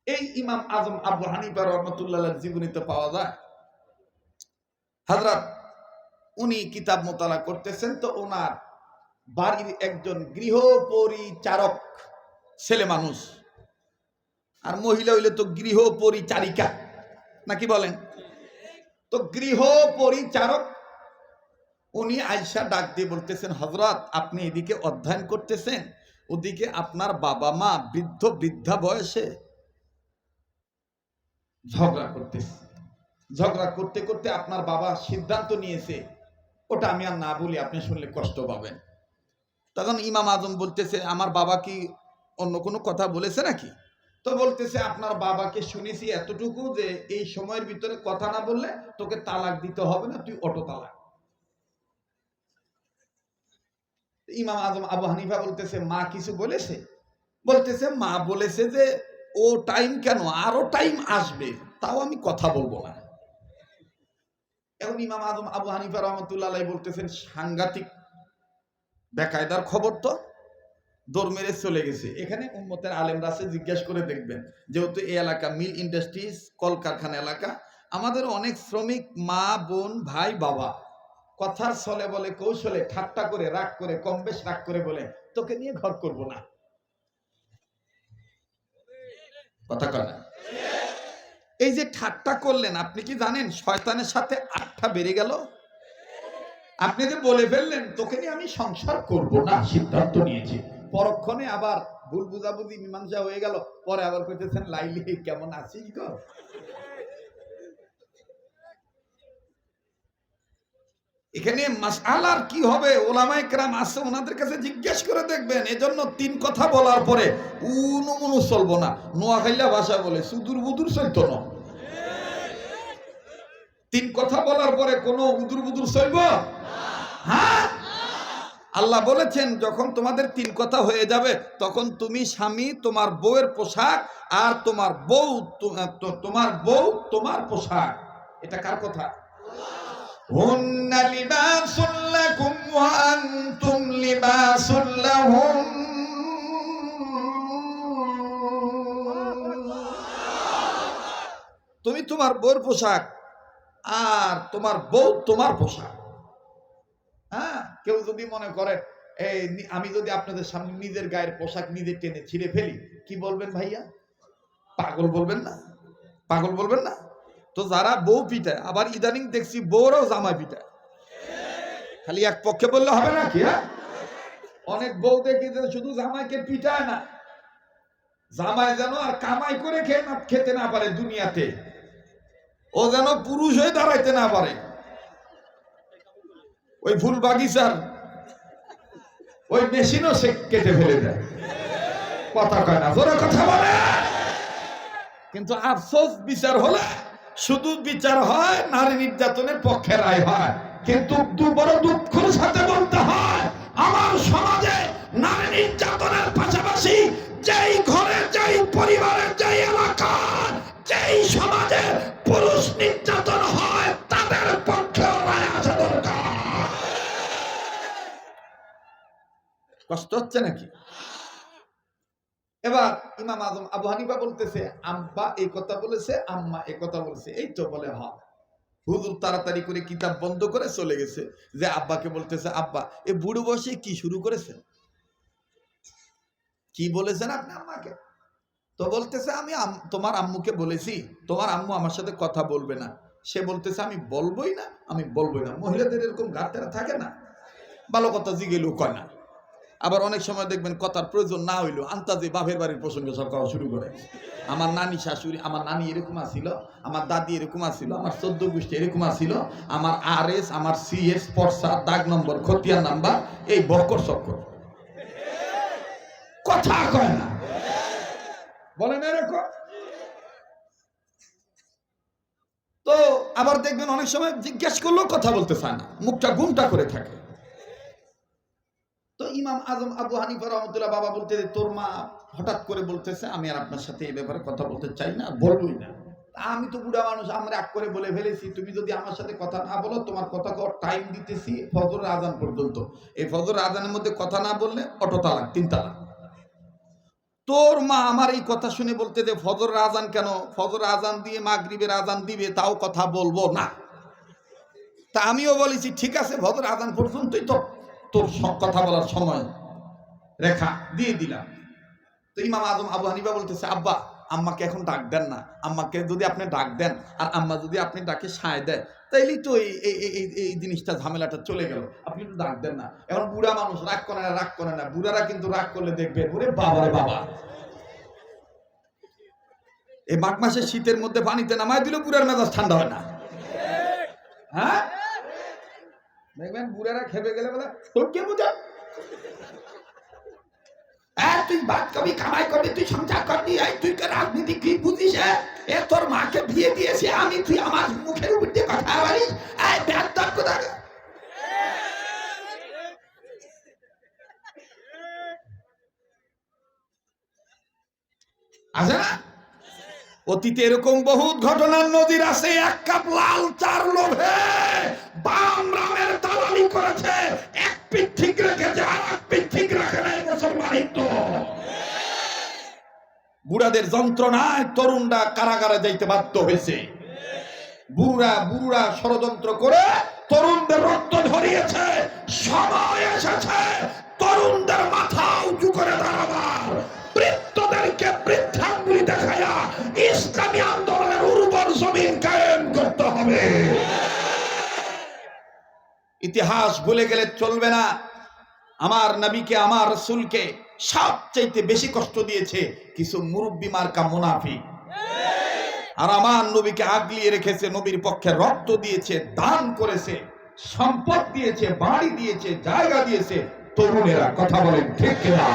এই ইমাম আজম আবু হানিফা রাহমাতুল্লাহর জীবনীতে পাওয়া যায়। হযরত উনি কিতাব মোতালা করতেছেন, তো ওনার বাড়ির একজন গৃহ পরিচারক ছেলে মানুষ, আর মহিলা হইলে তো গৃহ পরিচারিকা নাকি বলেন, তো গৃহ পরিচারক উনি আয়েশা ডাক দিয়ে বলতেছেন, হযরত আপনি এদিকে অধ্যয়ন করতেছেন, ওদিকে আপনার বাবা মা বৃদ্ধ বৃদ্ধা বয়সে ঝগড়া করতেছে। ঝগড়া করতে করতে আপনার বাবা সিদ্ধান্ত নিয়েছে, ওটা আমি আর না বলি, আপনি শুনলে কষ্ট পাবেন। তখন ইমাম আজম বলতেছে, আমার বাবা কি অন্য কোনো কথা বলেছে নাকি? তো বলতেছে, আপনার বাবাকে শুনেছি এতটুকু যে এই সময়ের ভিতরে কথা না বললে তোকে তালাক দিতে হবে না, তুই অটো তালাক। ইমাম আজম আবু হানিফা বলতেছে, মা কিছু বলেছে? বলতেছে, মা বলেছে যে ও টাইম কেন, আরো টাইম আসবে, তাও আমি কথা বলবো না। এখন ইমাম আজম আবু হানিফা রহমতুল্লাহ আলাইহি বলতেছেন, সাংঘাতিক বেকায়দার খবর তো, দৌড় মেরে চলে গেছে। এখানে উম্মতের আলেমরা আছে, জিজ্ঞেস করে দেখবেন, যেহেতু এই এলাকা মিল ইন্ডাস্ট্রিজ কলকারখানা এলাকা, আমাদের অনেক শ্রমিক মা বোন ভাই বাবা কথার ছলে বলে কৌশলে ঠাট্টা করে রাগ করে কম বেশ রাগ করে বলে, তোকে নিয়ে ঘর করব না। কথা কয় না? এই যে ঠাট্টা করলেন, আপনি কি জানেন শয়তানের সাথে 8টা বেড়ে গেল? আপনি যে বলে ফেললেন তোকে নিয়ে আমি সংসার করব না, সিদ্ধান্ত নিয়েছি, পরক্ষণে আবার ভুল বুঝাবুঝি মীমাংসা হয়ে গেল, পরে আবার কইতেছেন লাইলি কেমন আছিস গো। এখানে মাসআলার কি হবে, ওলামায়ে কেরাম আছে, ওনাদের কাছে জিজ্ঞেস করে দেখবেন। এজন্য 3 কথা বলার পরে উনুমুনু চলবো না। নোয়াখাইলা ভাষা বলে সুদূর বুদুর চলতো না। 3 কথা বলার পরে কোনো উদুর বুদুর চলবো? হ্যাঁ, আল্লাহ বলেছেন যখন তোমাদের 3 কথা হয়ে যাবে, তখন তুমি স্বামী তোমার বউয়ের পোশাক, আর তোমার বউ তোমার পোশাক। এটা কার কথা? হুন্না লিবাসুল লাকুম ওয়া আনতুম লিবাসুল লাহুম। তুমি তোমার বউয়ের পোশাক, আর তোমার বউ তোমার পোশাক। হ্যাঁ, কেউ যদি মনে করে এই আমি যদি আপনাদের সামনে নিজের গায়ের পোশাক নিজে টেনে ছিঁড়ে ফেলি, কি বলবেন ভাইয়া? পাগল বলবেন না? পাগল বলবেন না? তো যারা বউ পিটায়, আবার ইদানিং দেখছি বউরাও জামাই পিটায়। খালি এক পক্ষে বললে হবে নাকি? হ্যাঁ, অনেক বউ দেখি যে শুধু জামাইকে পিটায় না, জামাই যেন আর কামাই করে খেতে না পারে দুনিয়াতে, ও যেন পুরুষ হয়ে দাঁড়াইতে না পারে। ওই ফুল বাগিচার ওই মেশিনও সে কেটে ফেলে দেয়। কথা কয় না, জোরে কথা বলে। কিন্তু আফসোস, বিচার হলে শুধু বিচার হয় নারী নির্যাতনের পক্ষে রায় হয়, কিন্তু বড় দুঃখের সাথে বলতে হয়, আমার সমাজে নারী নির্যাতনের পাশাপাশি যেই ঘরে, যেই পরিবারের, যেই এলাকার, যেই সমাজে পুরুষ নির্যাতন হয়, তাদের পক্ষে রায় আসা দরকার। কষ্ট হচ্ছে নাকি? এবার ইমাম আজম আবু হানিফা বলতেছে, আব্বা এই কথা বলেছে, আম্মা এই কথা বলেছে। এই তো বলে হ্যাঁ। হুজুর তাড়াতাড়ি করে কিতাব বন্ধ করে চলে গেছে, যে আব্বাকে বলতেছে, আব্বা এই বুড়ো বয়সে কি শুরু করেছেন? কি বলেছেন আপনি আম্মাকে? তো বলতেছে, আমি তোমার আম্মুকে বলেছি তোমার আম্মু আমার সাথে কথা বলবে না। সে বলতেছে, আমি বলবোই না, আমি বলবোই না। মহিলাদের এরকম গাতেরা থাকে না, ভালো কথা জিগেলেও কয় না। আবার অনেক সময় দেখবেন কথার প্রয়োজন না হইলেও আন্তাজে বাপের বাড়ির প্রসঙ্গে সব করা শুরু করে। আমার নানি শাশুড়ি, আমার নানি এরকম আসিল, আমার দাদি এরকম আসিল, আমার 14 গোষ্ঠী এরকম আসিল, আমার RS, আমার CS, পর্সা, দাগ নম্বর, খতিয়ান নাম্বার, এই বকর চক্কর কথা কয় না, বলেন এরকম। তো আবার দেখবেন অনেক সময় জিজ্ঞেস করলেও কথা বলতে চায় না, মুখটা গুমটা করে থাকে। তো ইমাম আজম আবু হানিফা রহমতুল্লাহ বাবা বলতে, তোর মা হঠাৎ করে বলতেছে আমি আর আপনার সাথে এই ব্যাপারে কথা বলতে চাই না, বলবই না। আমি তো বুড়া মানুষ, আমরা এক করে বলে ফেলেছি, তুমি যদি আমার সাথে কথা না বলো, তোমার কথা টাইম দিতেছি ফজর আজান পর্যন্ত, এই ফজর আজানের মধ্যে কথা না বললে অটো তালাক, 3 তালাক। তোর মা আমার এই কথা শুনে বলতে যে ফজরের আজান কেন, ফজরের আজান দিয়ে মাগরিবের আজান দিবে, তাও কথা বলবো না। তা আমিও বলেছি ঠিক আছে, ফজরের আজান পর্যন্তই তো তোর কথা বলার সময় রেখা দিয়ে দিলাম। তো ইমাম আজম আবু হানিফা বলতেছে, আব্বা আম্মাকে এখন ডাক দেন না, আম্মাকে যদি আপনি ডাক দেন আর আম্মা যদি আপনি ডাকে সায় দেয় তাইলেই তো এই জিনিসটা ঝামেলাটা চলে গেল, আপনি একটু ডাক দেন না। এখন বুড়া মানুষ রাগ করে না, রাগ করে না, বুড়ারা কিন্তু রাগ করলে দেখবে ওরে বাবা রে বাবা, এই মাঘ মাসের শীতের মধ্যে পানিতে নামায় দিল বুড়ার মেজাজ ঠান্ডা হয় না। হ্যাঁ দেখবেন বুড়ারা খেপে গেলে বলে তোর কে বুঝা, তুই ভাত খাবি, কামাই করবি, তুই সংসার করবি, তুই রাজনীতি কি বুঝিস? তোর মাকে বিয়ে দিয়েছে আমি, তুই আমার মুখের উপর দিয়ে কথা বলিস? আছে না? অতীতে এরকম বহুত ঘটনার নজির আছে। এক কাপ লাল চার লোভে বাম রামের দালালি করেছে, এক পিঠ ঠিক রেখেছে আর এক পিঠ ঠিক রাখে নাই মুসলমান হিন্দু। বুড়াদের যন্ত্রণায় তরুণরা কারাগারে যাইতে বাধ্য হয়েছে। বুড়া ষড়যন্ত্র করে তরুণদের রক্ত ঝরিয়েছে। সময় এসেছে তরুণদের মাথা উঁচু করে দাঁড়াবার, বৃদ্ধদেরকে বৃদ্ধাঙ্গুলি দেখায়া ইসলামী আন্দোলনের উর্বর জমিন কায়েম করতে হবে। ইতিহাস ভুলে গেলে চলবে না। আমার নবীকে, আমার রাসূলকে সবচাইতে বেশি কষ্ট দিয়েছে কিছু মুরব্বি মার্কা মুনাফিক, আর আমার নবীকে আগলিয়ে রেখেছে, নবীর পক্ষে রক্ত দিয়েছে, দান করেছে, সম্পদ দিয়েছে, বাড়ি দিয়েছে, জায়গা দিয়েছে তরুণেরা। কথা বলেন ঠিক কিনা?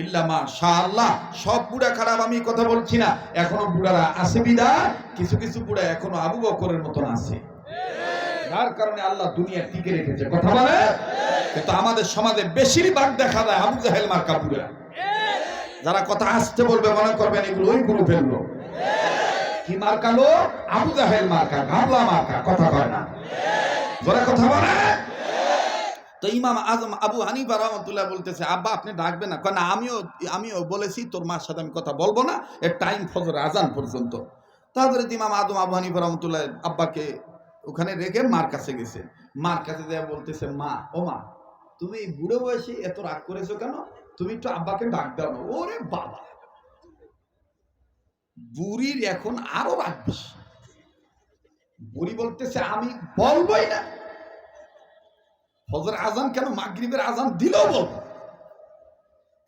ইল্লা মাশাআল্লাহ। সব বুড়া খারাপ আমি কথা বলছি না, এখনো বুড়ারা আছে বিদায় কিছু কিছু বুড়া এখনো আবু বকরের মতন আছে, যার কারণে আল্লাহ দুনিয়া টিকে রেখেছে। কথা বলে, কিন্তু আমাদের সমাজে বেশিরভাগ দেখা যায় আবু জাহেল মার্কা বুড়া। যারা কথা আসতে বলবে মনে করবেন এগুলো ওই গুরু ফেললো। কি মার্কা লোক? আবু জাহেল মার্কা, গাবলা মার্কা। কথা কয় না, যারা কথা বলে। তো ইমাম আজম আবু হানিফা রাহমাতুল্লাহ বলতেছে, আব্বা আপনি ডাকবেন না? কয় না, আমিও বলেছি তোর মার সাথে আমি কথা বলবো না, এর টাইম ফজর আজান পর্যন্ত। তারপরে ইমাম আজম আবু হানিফা রাহমাতুল্লাহ আব্বাকে ওখানে রেখে মার কাছে গেছে। মার কাছে দেয়া বলতেছে, মা ও মা, তুমি বুড়ো বয়সে এত রাগ করেছো কেন? তুমি একটু আব্বাকে ডাক দাও না। ওরে বাবা, বুড়ির এখন আরো রাগ বেশি। বুড়ি বলতেছে আমি বলবোই না, ফজর আজান কেন, মাগরিবের আজান দিলেও বলবো।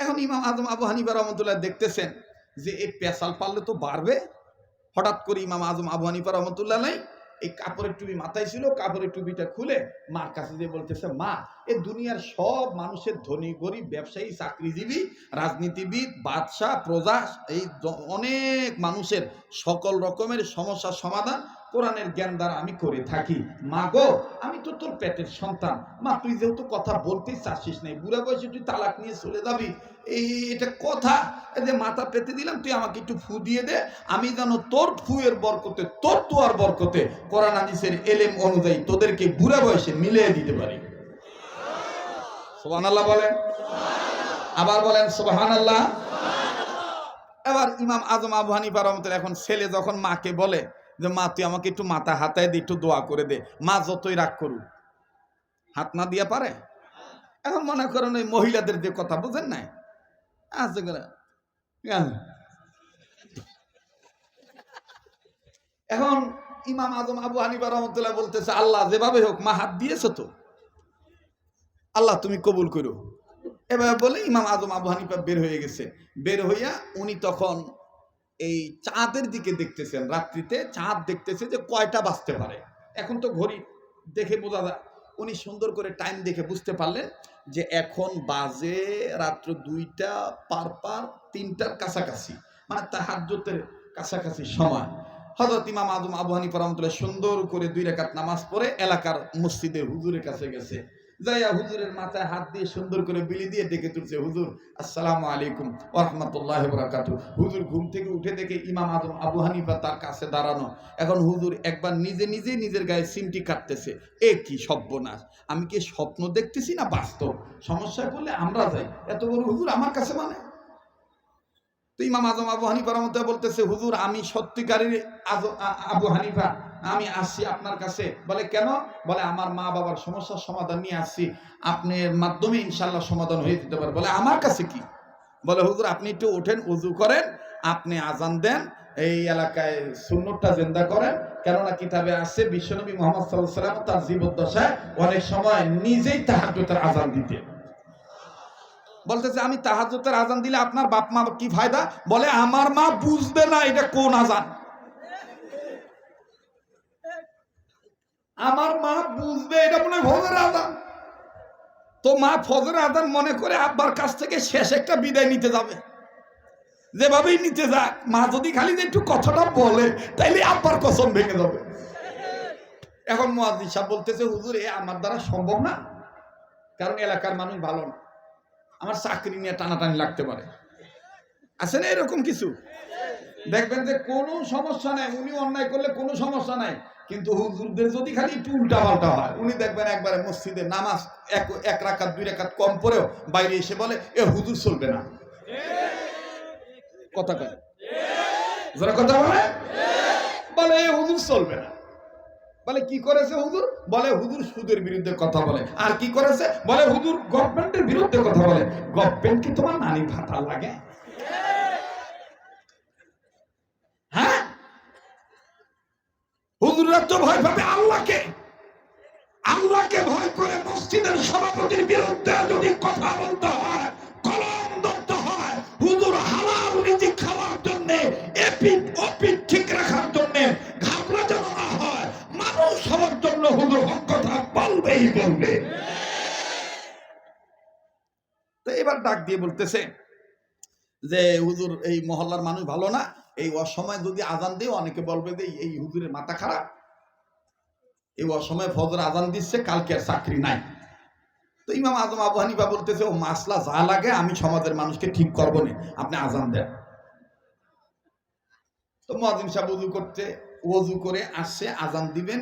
এখন ইমাম আজম আবু হানিফা রাহমাতুল্লাহ দেখতেছেন যে এই পেশাল পারলে তো বাড়বে। হঠাৎ করে ইমাম আজম আবু হানিফা রাহমাতুল্লাহ নাই এই কাপড়ের টুপি মাথায় ছিল, কাপড়ের টুপিটা খুলে মার কাছে দিয়ে বলতেছে, মা এই দুনিয়ার সব মানুষের ধনী গরিব, ব্যবসায়ী, চাকরিজীবী, রাজনীতিবিদ, বাদশাহ, প্রজা, এই অনেক মানুষের সকল রকমের সমস্যার সমাধান কোরআনের জ্ঞান দ্বারা আমি করে থাকি। মা গো, আমি তো তোর পেটের সন্তান, মা তুই যেহেতু কথা বলতেই চাচ্ছিস নাই, বুড়া বয়সে তুই তালাক নিয়ে চলে যাবি, এটা কথা যে মাথা পেতে দিলাম, তুই আমাকে একটু ফু দিয়ে দে, আমি যেন তোর ফুয়ের বরকতে, তোর তোয়ার বরকতে কোরআন হাদিসের এলেম অনুযায়ী তোদেরকে বুড়া বয়সে মিলিয়ে দিতে পারি। সুবহানাল্লাহ বলেন, আবার বলেন সুবহানাল্লাহ। এবার ইমাম আজম আবু হানিফা রাহমাতুল্লাহ এখন ছেলে যখন মাকে বলে যে মা তুই আমাকে একটু মাথা হাতায় দে, একটু দোয়া করে দে, মা যতই রাগ করুক হাত না দিয়া পারে। এখন মনে করেন ওই মহিলাদের যে কথা বুঝেন নাই, এখন ইমাম আজম আবু হানিফা রাহমাতুল্লাহ বলতেছে, আল্লাহ যেভাবে হোক মা হাত দিয়েছে তো, আল্লাহ তুমি কবুল করো। এভাবে বলে ইমাম আজম আবু হানিফা বের হয়ে গেছে। বের হইয়া উনি তখন এই চাঁদের দিকে দেখতেছেন, রাত্রিতে চাঁদ দেখতেছে যে কয়টা বাজতে পারে। এখন তো ঘড়ি দেখে বোঝা যায়, উনি সুন্দর করে টাইম দেখে বুঝতে পারলেন যে এখন বাজে রাত্র 2টা পার 3টার কাছাকাছি, মানে তাহাজ্জুদের কাছাকাছি সময়। হযরত ইমাম আজম আবু হানিফা রাহমাতুল্লাহ সুন্দর করে 2 রাকাত নামাজ পড়ে এলাকার মসজিদে হুজুরের কাছে গেছে। যাইয়া হুজুরের মাথায় হাত দিয়ে সুন্দর করে বিলি দিয়ে ডেকে তুলছে, হুজুর আসসালামু আলাইকুম ওয়া রাহমাতুল্লাহি ওয়া বারাকাতুহু। হুজুর ঘুম থেকে উঠে দেখে ইমাম আজম আবু হানিফা তার কাছে দাঁড়ানো। এখন হুজুর একবার নিজে নিজের গায়ে সিমটি কাটতেছে, এ কি সর্বনাশ, আমি কি স্বপ্ন দেখতেছি না বাস্তব? সমস্যায় পড়লে আমরা যাই, এত বড় হুজুর আমার কাছে মানে। তো ইমাম আজম আবু হানিফা রাহমাতুল্লাহ বলতেছে, হুজুর আমি সত্যিকারের আবু হানিফা, আমি আসছি আপনার কাছে। বলে কেন? বলে আমার মা বাবার সমস্যার সমাধান নিয়ে আসছি, আপনার মাধ্যমে ইনশাল্লাহ সমাধান হয়ে যেতে পারে। বলে আমার কাছে কি? বলে হুজুর আপনি একটু ওঠেন, উযু করেন, আপনি আজান দেন, এই এলাকায় সুন্নতটা জিন্দা করেন। কেননা কিতাবে আছে বিশ্বনবী মুহাম্মদ সাল্লাল্লাহু আলাইহি ওয়াসাল্লাম তার জীবদ্দশায় অনেক সময় নিজেই তাহাজ্জুদের আজান দিতেন। বলতেছে আমি তাহাজ্জুদের আজান দিলে আপনার বাপ মা কি ফায়দা? বলে আমার মা বুঝবে না এটা কোন আজান। আমার মা বুঝবে এটা মনে হয় ফজরের আজান। তো মা ফজরের আজান মনে করে আব্বার কাছ থেকে শেষ একটা বিদায় নিতে যাবে, যেভাবেই নিতে যাক, মা যদি খালি যে একটু কথাটা বলে তাইলে আব্বার কসম ভেঙে যাবে। এখন মুয়াজ্জিন সাহেব বলতেছে, হুজুর এ আমার দ্বারা সম্ভব না, কারণ এলাকার মানুষ ভালো না, আমার চাকরি নিয়ে টানাটানি লাগতে পারে। আছে না এরকম কিছু? দেখবেন যে কোনো সমস্যা নাই, উনি অন্যায় করলে কোনো সমস্যা নাই, কিন্তু হুজুরদের যদি খালি একটু উল্টা পাল্টা হয়, উনি দেখবেন একবারে মসজিদে নামাজ এক রাকাত দুই রাকাত কম পড়েও বাইরে এসে বলে এ হুজুর চলবে না। কথা কয় যারা কথা বলে, বলে এ হুজুর চলবে না। বলে কি করেছে হুজুর? বলে হুজুর সুদের বিরুদ্ধে কথা বলে। আর কি করেছে? বলে হুজুর গভর্নমেন্টের বিরুদ্ধে কথা বলে। গভর্নমেন্ট কি তোমার নানি ভাতা লাগে? হ্যাঁ, হুজুররা তো ভয় পাবে আল্লাহকে। আল্লাহকে ভয় করে মসজিদের সভাপতির বিরুদ্ধে যদি কথা বলতে হয়, কলম ধরতে হয়, হুজুর হালাল রিজিক খাওয়ার জন্য, এপিট ওপিট ঠিক রাখার জন্য, ঘাবড়া যেন না হয়, মানুষ হওয়ার জন্য হুজুর হক কথা বলবেই বলবে। তো এবার ডাক দিয়ে বলতেছে যে হুজুর এই মহল্লার মানুষ ভালো না, এই অসময় যদি আজান দিয়ে অনেকে বলবে যে এই হুজুরের মাথা খারাপ, এই অসময় ফজর আজান দিচ্ছে, কালকে আর চাকরি নাই। তো ইমাম আজম আবু হানিফা বলতেছে, ও মাসলা যা লাগে আমি সমাজের মানুষকে ঠিক করবো না, আপনি আজান দেন। তো মুয়াজ্জিন সাহেব ওযু করে আসছে, আজান দিবেন।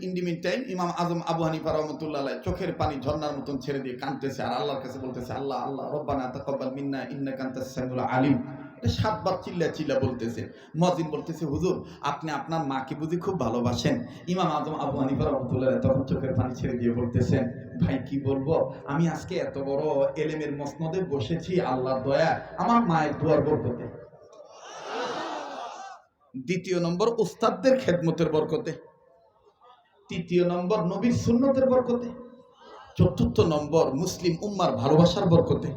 ইন্ডিমিন টাইম ইমাম আজম আবু হানিফা রাহমাতুল্লাহ আলাইহি চোখের পানি ঝর্ণার মতন ছেড়ে দিয়ে কাঁদতেছে আর আল্লাহর কাছে বলতেছে, আল্লাহ আল্লাহ রব্বানা তাকাব্বাল মিন্না ইন্নাকা আনতাস সামিউল আলিম। এটা 7 বার চিল্লা বলতেছে। মুয়াজ্জিন বলতেছে, হুজুর আপনি আপনার মাকে বুঝি খুব ভালোবাসেন? ইমাম আজম আবু হানিফা রাহমাতুল্লাহ আলাইহি তখন চোখের পানি ছেড়ে দিয়ে বলতেছেন, ভাই কি বলবো, আমি আজকে এত বড় এলেমের মসনদে বসেছি আল্লাহর দয়া, আমার মায়ের দুয়ার বরকতে। দ্বিতীয় নম্বর উস্তাদদের খেদমতের বরকতে, তৃতীয় নম্বর নবীর সুন্নতের বরকতে, চতুর্থ নম্বর মুসলিম উম্মার ভালোবাসার বরকতে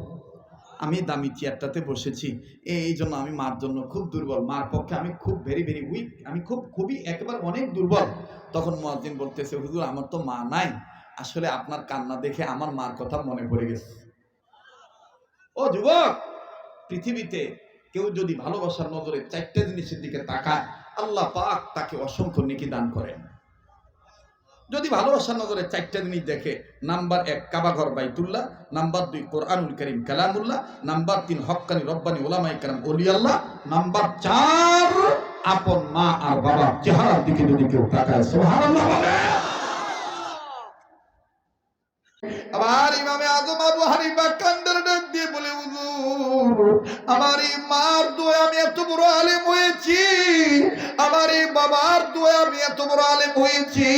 আমি দামি চেয়ারটাতে বসেছি। এই জন্য আমি মার জন্য খুব দুর্বল, মার পক্ষে আমি খুব ভেরি উইক, আমি খুবই একেবারে অনেক দুর্বল। তখন মুয়াজ্জিন বলতেছে, হুজুর আমার তো মা নাই, আসলে আপনার কান্না দেখে আমার মার কথা মনে পড়ে গেছে। ও যুবক, পৃথিবীতে কেউ যদি ভালোবাসার নজরে 4টে জিনিসের দিকে তাকায়, আল্লাহ পাক তাকে অসংখ্য নেকি দান করেন। যদি ভালোবাসার নজরে 4টে জিনিস দেখে, নাম্বার 1 কাবাঘর বাইতুল্লাহ, নাম্বার 2 কোরআনুল কারীম কালামুল্লাহ, নাম্বার 3 হক্কানি রব্বানি উলামায়ে কেরাম ওলি আল্লাহ, নাম্বার 4 আপন মা আর বাবার চেহারার দিকে যদি কেউ তাকায়, সুবহানাল্লাহ বলে। আবার ইমামে আজম আবু হানিফা কান্দার ডাক দিয়ে বলে, হুজুর আমার এই মার দোয়া আমি এত বড় আলেম হয়েছি, আমার এই বাবার দোয়া আমি এত বড় আলেম হয়েছি,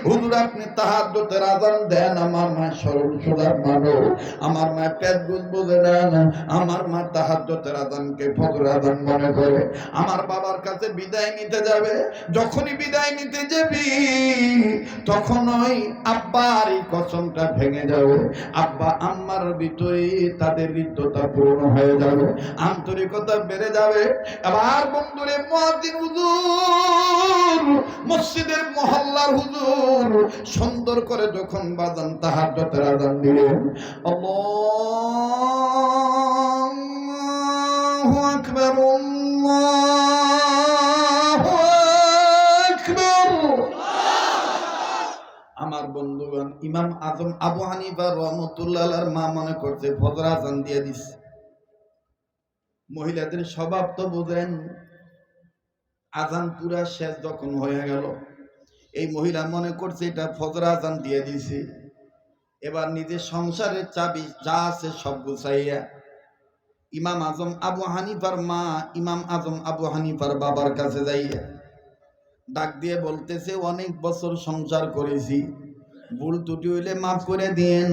হুজুর আপনি তাহাজ্জুদের আযান দেন, আমার মা সরল সোজা মানুষ, আমার মা পেট গুজ বোঝে না, আমার মা তাহাজ্জুদের আযানকে ফজর আযান মনে করে আমার বাবার কাছে বিদায় নিতে যাবে, যখনই বিদায় নিতে যাবি তখনই আব্বার এই কসমটা ভেঙে যাবে, আব্বা আম্মার ভিতরে তাদের হৃদ্যতা পূর্ণ হয়ে যাবে, আন্তরিকতা বেড়ে যাবে। এবার বন্ধুরে মুয়াজ্জিন হুজুর, মসজিদের মহল্লার হুজুর সুন্দর করে যখন বাজান তাহাজ্জুদের আযান দিলেন, আল্লাহু আকবার আল্লাহু আকবার। আমার বন্ধুগণ, ইমাম আজম আবু হানিফা রাহমাতুল্লাহ আলাইহির মা মনে করছে ফজর আযান দিয়ে দিছে। মহিলাদের স্বভাব তো বুঝেন, আযান পুরা শেষ যখন হয়ে গেল, এই মহিলা মনে করছে এটা ফজর আযান দিয়ে দিছে, এবার নিজের সংসারের চাবি যা আছে সব গুছাইয়া ইমাম আজম আবু হানিফার মা ইমাম আজম আবু হানিফার বাবার কাছে যাইয়া ডাক দিয়ে বলতেছে, অনেক বছর সংসার করেছি, ভুল ত্রুটি হইলে মাফ করে দিন।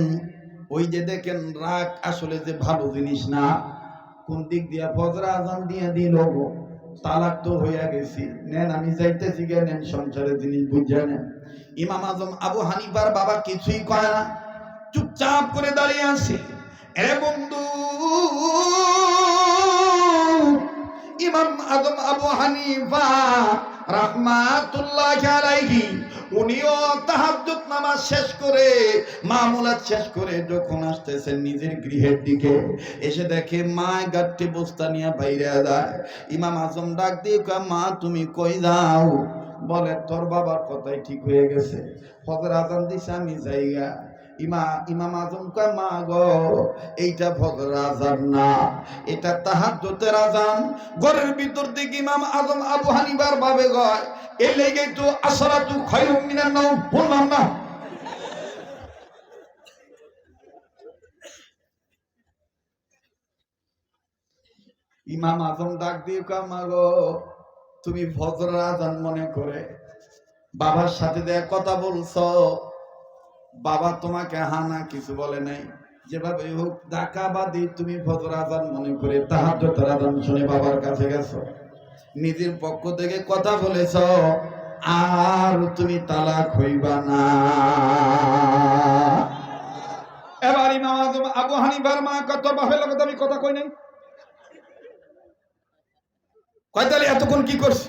ওই যে দেখেন রাগ আসলে যে ভালো জিনিস না, কোন দিক দিয়া ফজর আজান দিয়ে দিল, তালাক তো হইয়া গেছি, নেন আমি যাইতেছি গে, নেন সংসারের জিনিস বুঝে নেন। ইমাম আজম আবু হানিফার বাবা কিছুই কয় না, চুপচাপ করে দাঁড়িয়ে আছে। এ বন্ধু, ইমাম আজম আবু হানিফা রাহমাতুল্লাহি আলাইহি উনিও তাহাজ্জুদ নামাজ শেষ করে, মামুলাত শেষ করে যখন আসতেছেন নিজের গৃহের দিকে, এসে দেখে মা গাঠটি বস্তা নিয়ে বাইরে যায়। ইমাম আজম ডাক দিয়ে কয়, মা তুমি কই যাও? বলে, তোর বাবার কথাই ঠিক হয়ে গেছে, ফজর আজান দিছে আমি যাইগা। ইমাম আজম কয়, মা গো, এইটা ফজর আজান না, এটা তাহাজ্জুদের আজান। ঘরের ভিতর থেকে ইমাম আজম আবু হানিফার বাবে গয়, এই লেগেই তো আসসালাতু খায়রুম মিনান নাওম বললাম না। ইমাম আজম ডাক দিয়ে কয়, মা গো, তুমি ফজর আজান মনে করে বাবার সাথে দেয়া কথা বলছো, বাবা তোমাকে হানা কিছু বলে নাই, যেভাবে হোক ডাকাবাদি তুমি ফজর আজান মনে করে তাহাজ্জুদের আজান শুনে বাবার কাছে গেছো, নিজের পক্ষ থেকে কথা বলেছ, আর তুমি তালাক হইবা না। এবার ইমাম আজম আবু হানিফার মা কত বাপের লোক আমি কথা কই নাই, কয় তাহলে এতক্ষণ কি করছি?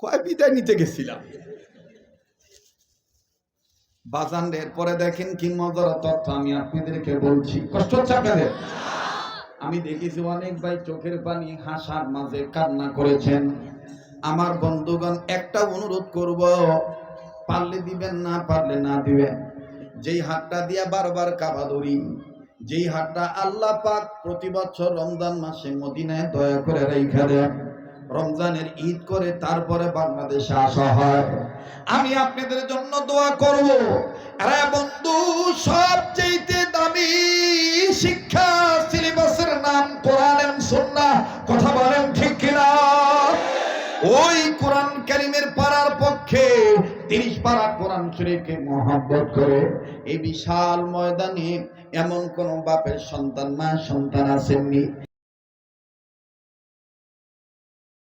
কয় বিদায় নিতে গেছিলাম। বাজানদের পরে দেখেন কি মজার তথ্য আমি আপনাদেরকে বলছি, কষ্ট হচ্ছে আপনাদের? আমি দেখেছি অনেক ভাই চোখের পানি হাসার মাঝে কান্না করেছেন। আমার বন্ধুগণ, একটা অনুরোধ করব, পারলে দিবেন, না পারলে না দিবেন। যেই হাতটা দিয়া বারবার কাবা ধরি, যেই হাতটা আল্লাহ পাক প্রতি বছর রমজান মাসে মদিনায় দয়া করে রাইখা দেন, রমজানের ঈদ করে তারপরে বাংলাদেশে আসা হয়, আমি আপনাদের জন্য দোয়া করব। আরে বন্ধু, সবচেয়ে দামি শিক্ষা সিলেবাসের নাম কোরআন এবং সুন্নাহ, কথা বলেন ঠিক কিনা? ওই কোরআন কারীমের পারার পক্ষে 30 পারা কোরআন শরীফকে মহব্বত করে এই বিশাল ময়দানে এমন কোন বাপের সন্তান মা সন্তান আসেননি